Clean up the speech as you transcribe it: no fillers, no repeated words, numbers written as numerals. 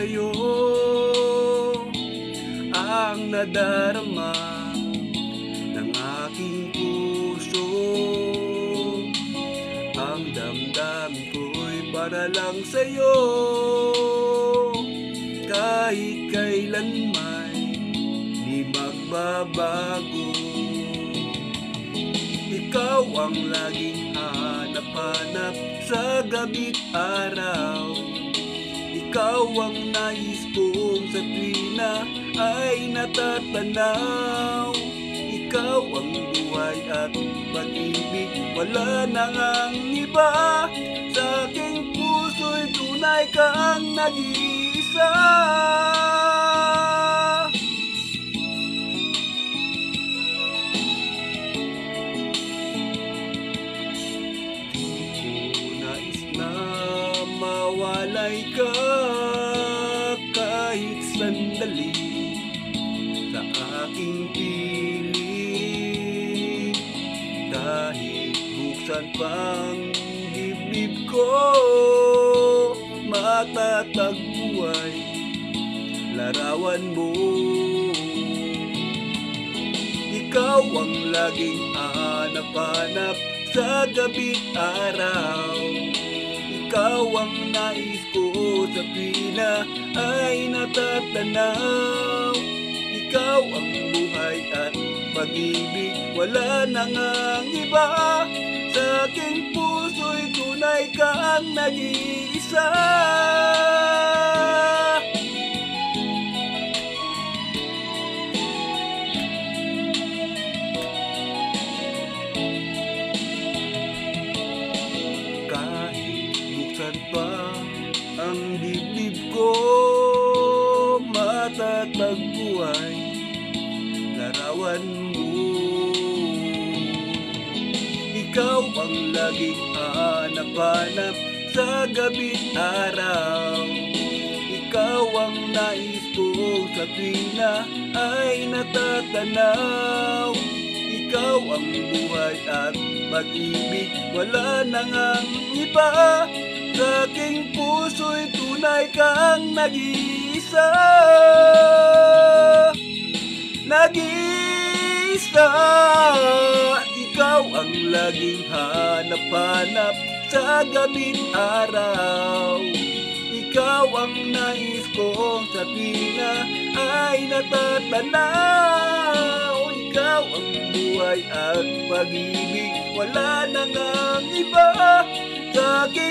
sa'yo ang nadarama ng aking puso. Ang damdamin ko'y para lang sa'yo, kahit kailanman di magbabago. Ikaw ang laging hanap-hanap sa gabi't araw. Ikaw ang nais kong sa tuwina ay natatanaw. Ikaw ang buhay at pag-ibig, wala nang ang iba. Sa aking puso'y tunay kang nag-iisa. Mawalay ka kahit sandali sa aking piling. Kahit buksan pang dibdib ko, matatagpuan larawan mo. Ikaw ang laging hanap-hanap sa gabi't araw. Ikaw ang nais ko sa tuwina ay natatanaw. Ikaw ang buhay at pag-ibig, wala nang ang iba. Sa aking puso'y tunay kang nag-iisa. Pa ang dibdib ko, matatagpuan larawan mo. Ikaw ang laging hanap-hanap sa gabi't araw. Ikaw ang nais ko sa tuwina ay natatanaw. Ikaw ang buhay at pag-ibig, wala nang ang iba. Sa aking puso'y tunay kang nag-iisa. Nag-iisa. Ikaw ang laging hanap-hanap sa gabi't araw. Ikaw ang nais kong sa tuwina ay natatanaw. Ikaw ang buhay at pag-ibig, wala nang ang iba. Sa aking